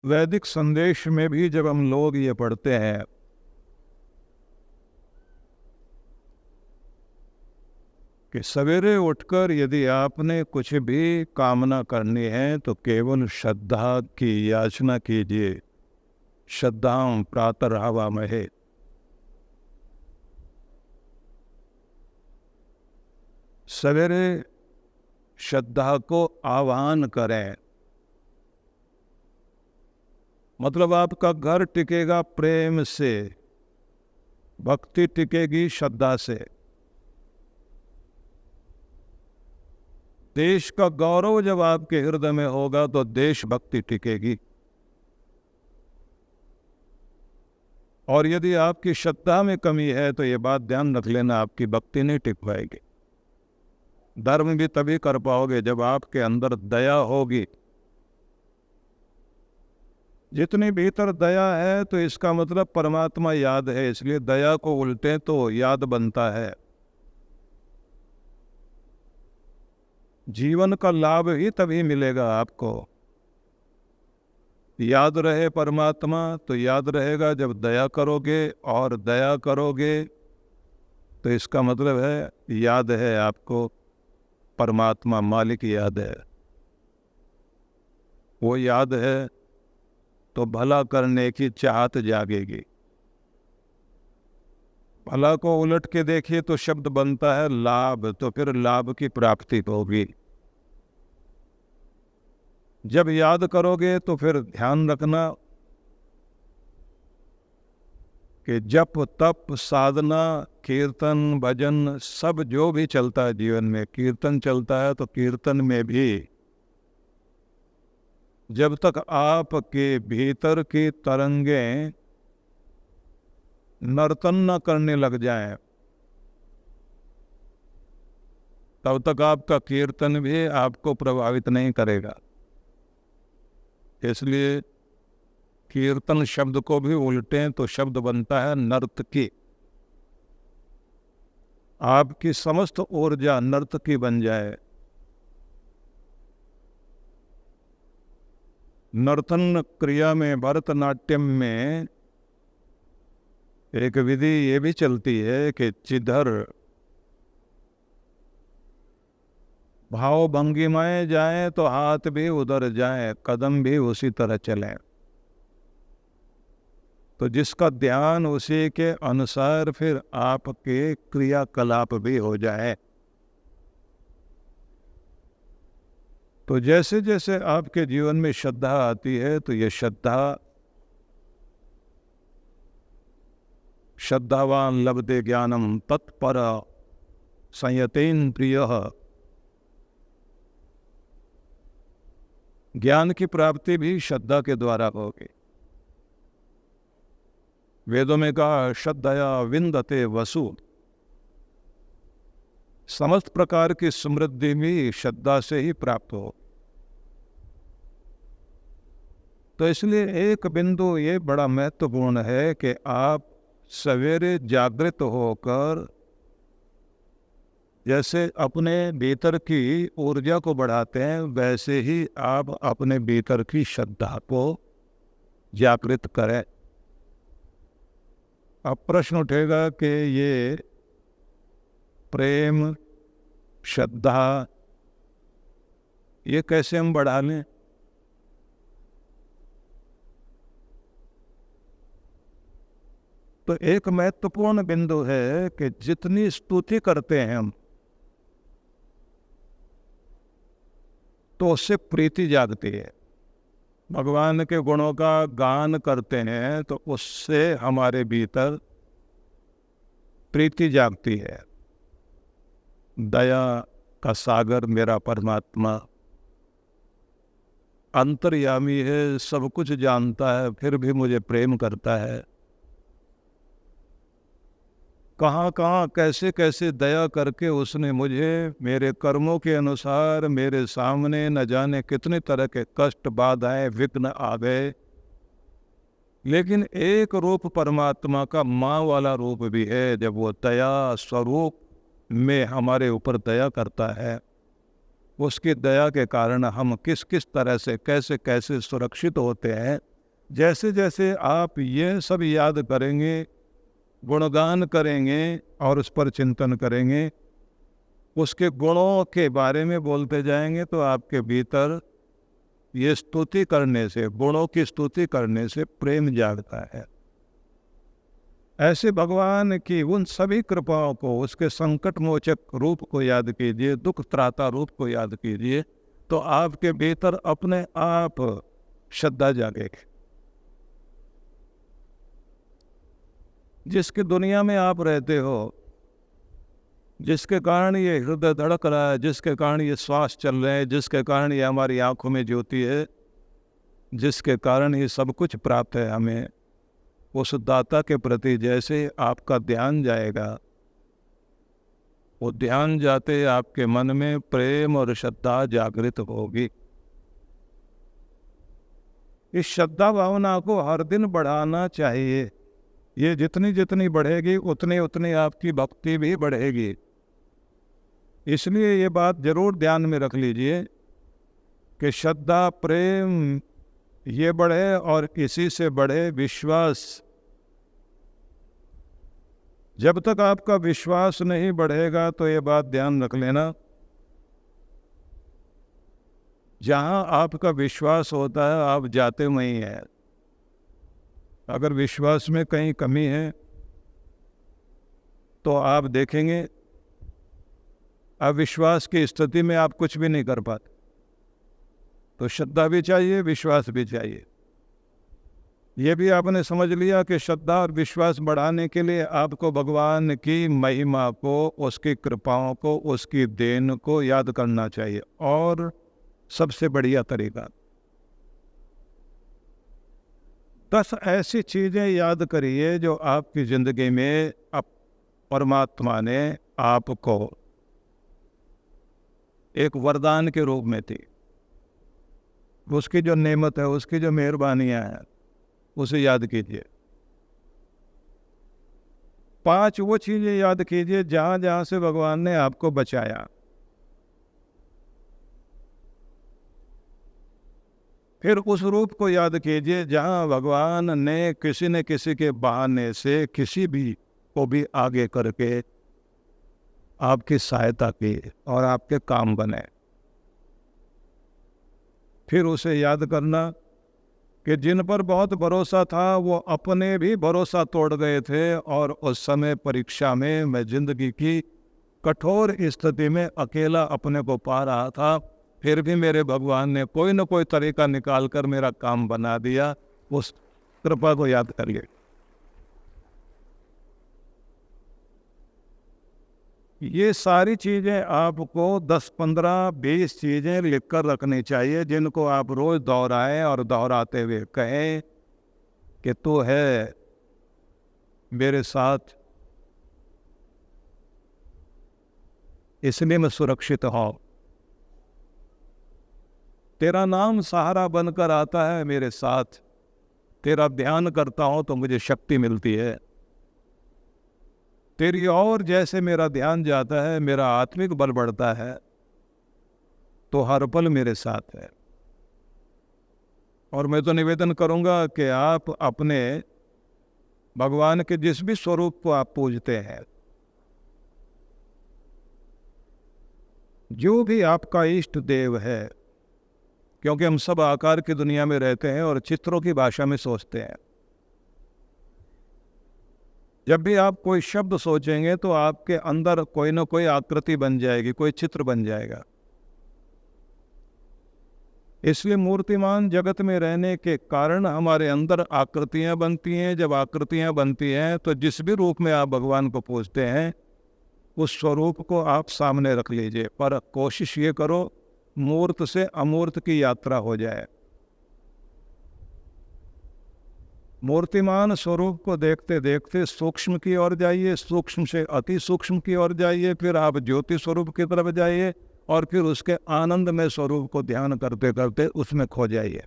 वैदिक संदेश में भी जब हम लोग ये पढ़ते हैं कि सवेरे उठकर यदि आपने कुछ भी कामना करनी है तो केवल श्रद्धा की याचना कीजिए। श्रद्धां प्रातरावामहे। सवेरे श्रद्धा को आह्वान करें, मतलब आपका घर टिकेगा प्रेम से, भक्ति टिकेगी श्रद्धा से। देश का गौरव जब आपके हृदय में होगा तो देशभक्ति टिकेगी। और यदि आपकी श्रद्धा में कमी है तो ये बात ध्यान रख लेना, आपकी भक्ति नहीं टिक पाएगी। धर्म भी तभी कर पाओगे जब आपके अंदर दया होगी। जितनी भीतर दया है तो इसका मतलब परमात्मा याद है, इसलिए दया को उल्टे तो याद बनता है। जीवन का लाभ ही तभी मिलेगा आपको। याद रहे परमात्मा तो याद रहेगा जब दया करोगे, और दया करोगे तो इसका मतलब है याद है आपको परमात्मा, मालिक याद है। वो याद है तो भला करने की चाहत जागेगी। भला को उलट के देखिए तो शब्द बनता है लाभ, तो फिर लाभ की प्राप्ति होगी। जब याद करोगे तो फिर ध्यान रखना कि जप तप साधना कीर्तन भजन सब जो भी चलता है जीवन में, कीर्तन चलता है तो कीर्तन में भी जब तक आपके भीतर की तरंगें नर्तन न करने लग जाएं, तब तक आपका कीर्तन भी आपको प्रभावित नहीं करेगा। इसलिए कीर्तन शब्द को भी उल्टें तो शब्द बनता है नर्तकी। आपकी समस्त ऊर्जा नर्तकी बन जाए। नर्तन क्रिया में, भरतनाट्यम में एक विधि ये भी चलती है कि जिधर भाव भंगिमाएं जाएं तो हाथ भी उधर जाएं, कदम भी उसी तरह चलें। तो जिसका ध्यान उसी के अनुसार फिर आपके क्रियाकलाप भी हो जाए। तो जैसे जैसे आपके जीवन में श्रद्धा आती है तो ये श्रद्धावान लभते ज्ञानम तत्पर संयतेन्द्रियः। ज्ञान की प्राप्ति भी श्रद्धा के द्वारा होगी। वेदों में कहा श्रद्धया विंदते वसु। समस्त प्रकार की समृद्धि भी श्रद्धा से ही प्राप्त हो। तो इसलिए एक बिंदु ये बड़ा महत्वपूर्ण है कि आप सवेरे जागृत होकर जैसे अपने भीतर की ऊर्जा को बढ़ाते हैं, वैसे ही आप अपने भीतर की श्रद्धा को जागृत करें। अब प्रश्न उठेगा कि ये प्रेम श्रद्धा ये कैसे हम बढ़ा लें? तो एक महत्वपूर्ण बिंदु है कि जितनी स्तुति करते हैं हम, तो उससे प्रीति जागती है। भगवान के गुणों का गान करते हैं तो उससे हमारे भीतर प्रीति जागती है। दया का सागर मेरा परमात्मा अंतर्यामी है, सब कुछ जानता है, फिर भी मुझे प्रेम करता है। कहाँ कहाँ कैसे कैसे दया करके उसने मुझे मेरे कर्मों के अनुसार मेरे सामने न जाने कितने तरह के कष्ट बाधाएं विघ्न आ गए, लेकिन एक रूप परमात्मा का माँ वाला रूप भी है। जब वो दया स्वरूप में हमारे ऊपर दया करता है, उसकी दया के कारण हम किस किस तरह से कैसे कैसे सुरक्षित होते हैं जैसे जैसे आप ये सब याद करेंगे, गुणगान करेंगे और उस पर चिंतन करेंगे, उसके गुणों के बारे में बोलते जाएंगे, तो आपके भीतर ये स्तुति करने से, गुणों की स्तुति करने से प्रेम जागता है। ऐसे भगवान की उन सभी कृपाओं को, उसके संकट मोचक रूप को याद कीजिए, दुख त्राता रूप को याद कीजिए, तो आपके भीतर अपने आप श्रद्धा जागेगी। जिसकी दुनिया में आप रहते हो, जिसके कारण ये हृदय धड़क रहा है, जिसके कारण ये श्वास चल रहे हैं, जिसके कारण ये हमारी आंखों में ज्योति है, जिसके कारण ये सब कुछ प्राप्त है हमें, उस दाता के प्रति जैसे आपका ध्यान जाएगा, वो ध्यान जाते आपके मन में प्रेम और श्रद्धा जागृत होगी। इस श्रद्धा भावना को हर दिन बढ़ाना चाहिए। ये जितनी जितनी बढ़ेगी उतनी उतनी आपकी भक्ति भी बढ़ेगी। इसलिए ये बात जरूर ध्यान में रख लीजिए कि श्रद्धा, प्रेम ये बढ़े और इसी से बढ़े विश्वास। जब तक आपका विश्वास नहीं बढ़ेगा तो ये बात ध्यान रख लेना, जहां आपका विश्वास होता है आप जाते वहीं हैं। अगर विश्वास में कहीं कमी है तो आप देखेंगे अविश्वास की स्थिति में आप कुछ भी नहीं कर पाते। तो श्रद्धा भी चाहिए, विश्वास भी चाहिए। ये भी आपने समझ लिया कि श्रद्धा और विश्वास बढ़ाने के लिए आपको भगवान की महिमा को, उसकी कृपाओं को, उसकी देन को याद करना चाहिए। और सबसे बढ़िया तरीका, 10 ऐसी चीजें याद करिए जो आपकी जिंदगी में अब परमात्मा ने आपको एक वरदान के रूप में थी। उसकी जो नेमत है, उसकी जो मेहरबानियां हैं, उसे याद कीजिए। 5 वो चीजें याद कीजिए जहां जहां से भगवान ने आपको बचाया। फिर उस रूप को याद कीजिए जहां भगवान ने किसी न किसी के बहाने से किसी भी को भी आगे करके आपकी सहायता की और आपके काम बने। फिर उसे याद करना कि जिन पर बहुत भरोसा था वो अपने भी भरोसा तोड़ गए थे, और उस समय परीक्षा में मैं जिंदगी की कठोर स्थिति में अकेला अपने को पा रहा था, फिर भी मेरे भगवान ने कोई न कोई तरीका निकाल कर मेरा काम बना दिया। उस कृपा को याद करिए। ये सारी चीज़ें आपको 10, 15, 20 चीज़ें लिखकर रखनी चाहिए, जिनको आप रोज़ दोहराएं और दोहराते हुए कहें कि तू है मेरे साथ, इसलिए मैं सुरक्षित हूँ। तेरा नाम सहारा बनकर आता है मेरे साथ, तेरा ध्यान करता हूँ तो मुझे शक्ति मिलती है। तेरी और जैसे मेरा ध्यान जाता है, मेरा आत्मिक बल बढ़ता है, तो हर पल मेरे साथ है। और मैं तो निवेदन करूंगा कि आप अपने भगवान के जिस भी स्वरूप को आप पूजते हैं, जो भी आपका इष्ट देव है, क्योंकि हम सब आकार की दुनिया में रहते हैं और चित्रों की भाषा में सोचते हैं। जब भी आप कोई शब्द सोचेंगे तो आपके अंदर कोई ना कोई आकृति बन जाएगी, कोई चित्र बन जाएगा। इसलिए मूर्तिमान जगत में रहने के कारण हमारे अंदर आकृतियां बनती हैं। जब आकृतियां बनती हैं तो जिस भी रूप में आप भगवान को पूजते हैं, उस स्वरूप को आप सामने रख लीजिए। पर कोशिश ये करो मूर्त से अमूर्त की यात्रा हो जाए। मूर्तिमान स्वरूप को देखते देखते सूक्ष्म की ओर जाइए, सूक्ष्म से अति सूक्ष्म की ओर जाइए, फिर आप ज्योति स्वरूप की तरफ जाइए और फिर उसके आनंदमय स्वरूप को ध्यान करते करते उसमें खो जाइए।